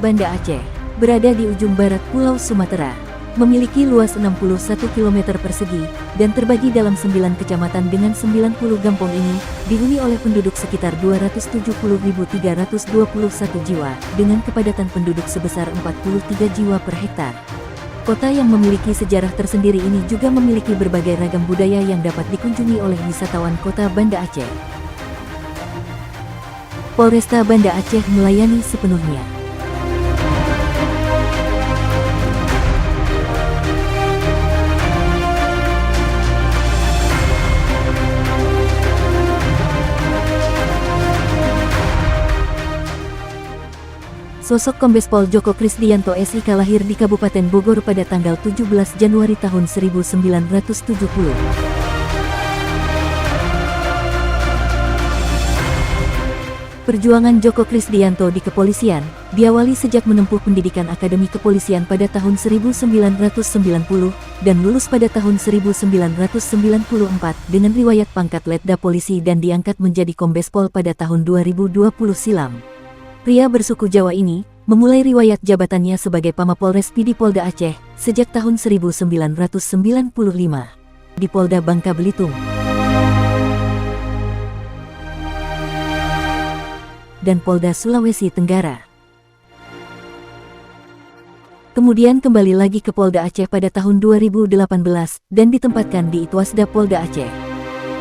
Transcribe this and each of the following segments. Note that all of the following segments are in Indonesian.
Banda Aceh, berada di ujung barat Pulau Sumatera. Memiliki luas 61 km persegi dan terbagi dalam 9 kecamatan dengan 90 kampung ini, dihuni oleh penduduk sekitar 270.321 jiwa, dengan kepadatan penduduk sebesar 43 jiwa per hektar. Kota yang memiliki sejarah tersendiri ini juga memiliki berbagai ragam budaya yang dapat dikunjungi oleh wisatawan kota Banda Aceh. Polresta Banda Aceh melayani sepenuhnya. Sosok Kombes Pol Djoko Krisdiyanto SIK lahir di Kabupaten Bogor pada tanggal 17 Januari tahun 1970. Perjuangan Djoko Krisdiyanto di kepolisian diawali sejak menempuh pendidikan Akademi Kepolisian pada tahun 1990 dan lulus pada tahun 1994 dengan riwayat pangkat Letda Polisi dan diangkat menjadi Kombes Pol pada tahun 2020 silam. Pria bersuku Jawa ini memulai riwayat jabatannya sebagai Pamapolres PD Polda Aceh sejak tahun 1995 di Polda Bangka Belitung dan Polda Sulawesi Tenggara. Kemudian kembali lagi ke Polda Aceh pada tahun 2018 dan ditempatkan di Itwasda Polda Aceh.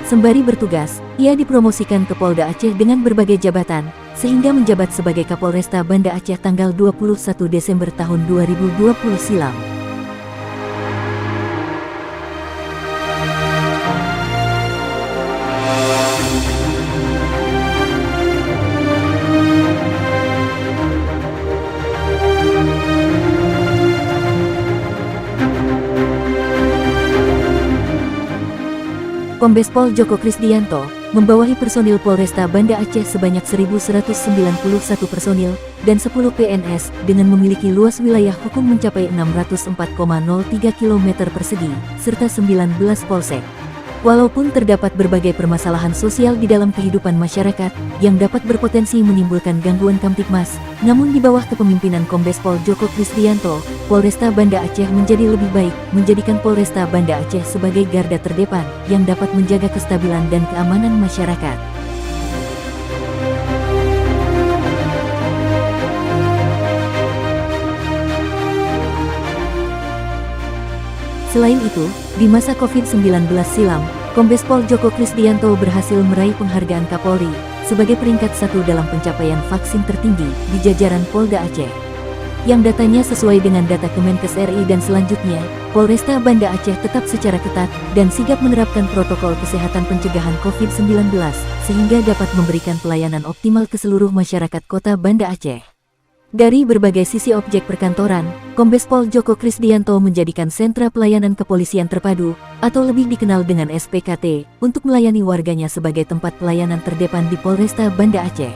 Sembari bertugas, ia dipromosikan ke Polda Aceh dengan berbagai jabatan, sehingga menjabat sebagai Kapolresta Banda Aceh tanggal 21 Desember tahun 2020 silam. Kombes Pol Djoko Krisdiyanto membawahi personil Polresta Banda Aceh sebanyak 1.191 personil dan 10 PNS dengan memiliki luas wilayah hukum mencapai 604,03 km persegi serta 19 polsek. Walaupun terdapat berbagai permasalahan sosial di dalam kehidupan masyarakat yang dapat berpotensi menimbulkan gangguan Kamtibmas, namun di bawah kepemimpinan Kombes Pol Djoko Krisdiyanto, Polresta Banda Aceh menjadi lebih baik, menjadikan Polresta Banda Aceh sebagai garda terdepan yang dapat menjaga kestabilan dan keamanan masyarakat. Selain itu, di masa COVID-19 silam, Kombes Pol Djoko Krisdiyanto berhasil meraih penghargaan Kapolri sebagai peringkat 1 dalam pencapaian vaksin tertinggi di jajaran Polda Aceh. Yang datanya sesuai dengan data Kemenkes RI dan selanjutnya, Polresta Banda Aceh tetap secara ketat dan sigap menerapkan protokol kesehatan pencegahan COVID-19 sehingga dapat memberikan pelayanan optimal ke seluruh masyarakat kota Banda Aceh. Dari berbagai sisi objek perkantoran, Kombes Pol Djoko Krisdiyanto menjadikan sentra pelayanan kepolisian terpadu, atau lebih dikenal dengan SPKT, untuk melayani warganya sebagai tempat pelayanan terdepan di Polresta Banda Aceh.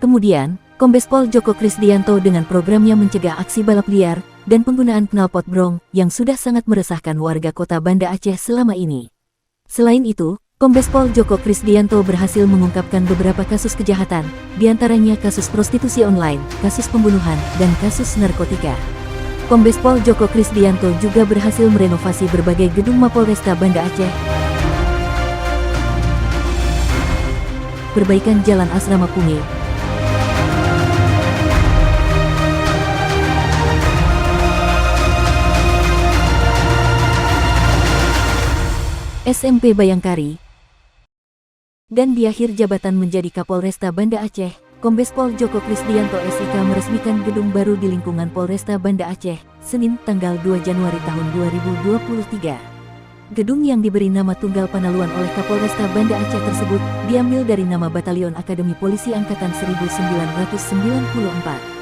Kemudian, Kombes Pol Djoko Krisdiyanto dengan programnya mencegah aksi balap liar dan penggunaan knalpot brong yang sudah sangat meresahkan warga kota Banda Aceh selama ini. Selain itu, Kombes Pol Djoko Krisdiyanto berhasil mengungkapkan beberapa kasus kejahatan, diantaranya kasus prostitusi online, kasus pembunuhan, dan kasus narkotika. Kombes Pol Djoko Krisdiyanto juga berhasil merenovasi berbagai gedung Mapolresta Banda Aceh, perbaikan jalan Asrama Punge, SMP Bayangkari, dan di akhir jabatan menjadi Kapolresta Banda Aceh, Kombes Pol Djoko Krisdiyanto SIK meresmikan gedung baru di lingkungan Polresta Banda Aceh, Senin tanggal 2 Januari tahun 2023. Gedung yang diberi nama Tunggal Panaluan oleh Kapolresta Banda Aceh tersebut diambil dari nama Batalion Akademi Polisi Angkatan 1994.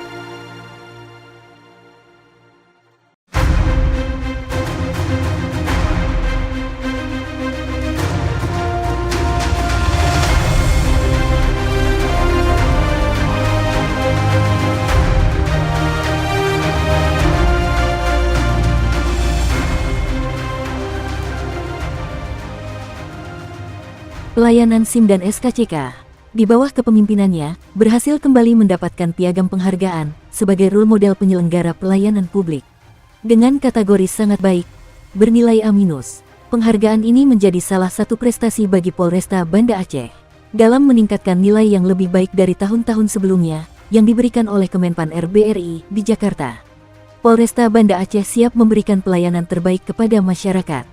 Pelayanan SIM dan SKCK. Di bawah kepemimpinannya, berhasil kembali mendapatkan piagam penghargaan sebagai role model penyelenggara pelayanan publik. Dengan kategori sangat baik, bernilai A-. Penghargaan ini menjadi salah satu prestasi bagi Polresta Banda Aceh dalam meningkatkan nilai yang lebih baik dari tahun-tahun sebelumnya yang diberikan oleh Kemenpan RI di Jakarta. Polresta Banda Aceh siap memberikan pelayanan terbaik kepada masyarakat.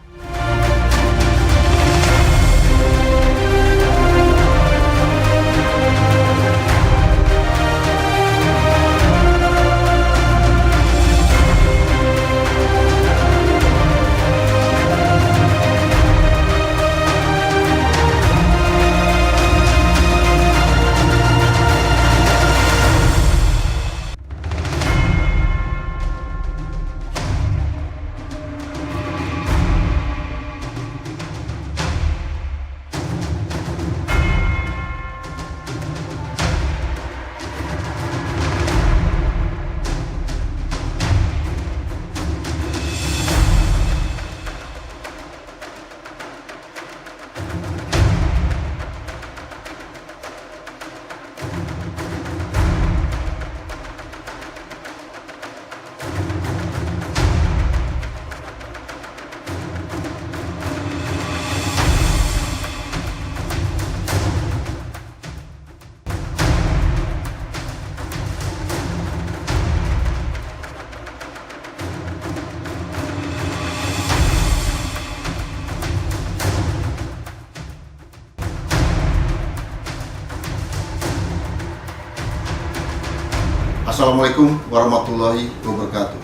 Assalamualaikum warahmatullahi wabarakatuh.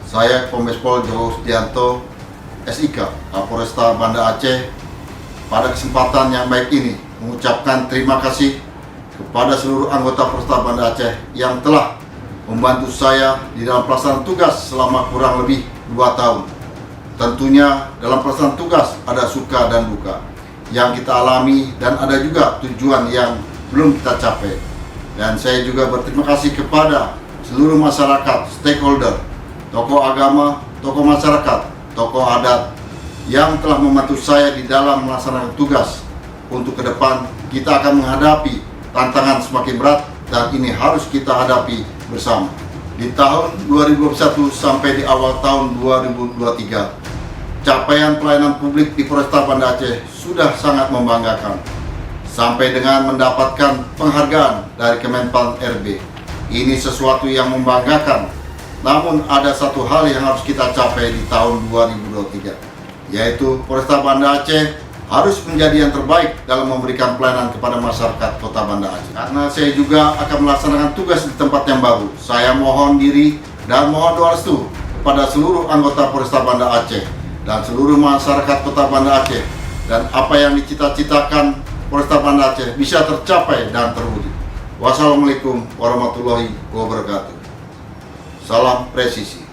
Saya Kombes Pol Joko Kristianto, SIK, Kapolresta Banda Aceh, pada kesempatan yang baik ini mengucapkan terima kasih kepada seluruh anggota Polresta Banda Aceh yang telah membantu saya di dalam pelaksanaan tugas selama kurang lebih 2 tahun. Tentunya dalam pelaksanaan tugas ada suka dan duka yang kita alami dan ada juga tujuan yang belum kita capai. Dan saya juga berterima kasih kepada seluruh masyarakat, stakeholder, tokoh agama, tokoh masyarakat, tokoh adat yang telah membantu saya di dalam melaksanakan tugas. Untuk ke depan kita akan menghadapi tantangan semakin berat dan ini harus kita hadapi bersama. Di tahun 2021 sampai di awal tahun 2023, capaian pelayanan publik di Polresta Banda Aceh sudah sangat membanggakan. Sampai dengan mendapatkan penghargaan dari Kemenpan RB. Ini sesuatu yang membanggakan. Namun ada satu hal yang harus kita capai di tahun 2023, yaitu Polresta Banda Aceh harus menjadi yang terbaik dalam memberikan pelayanan kepada masyarakat Kota Banda Aceh. Karena saya juga akan melaksanakan tugas di tempat yang baru, saya mohon diri dan mohon doa restu kepada seluruh anggota Polresta Banda Aceh dan seluruh masyarakat Kota Banda Aceh, dan apa yang dicita-citakan Polresta Banda Aceh bisa tercapai dan terwujud. Wassalamualaikum warahmatullahi wabarakatuh. Salam presisi.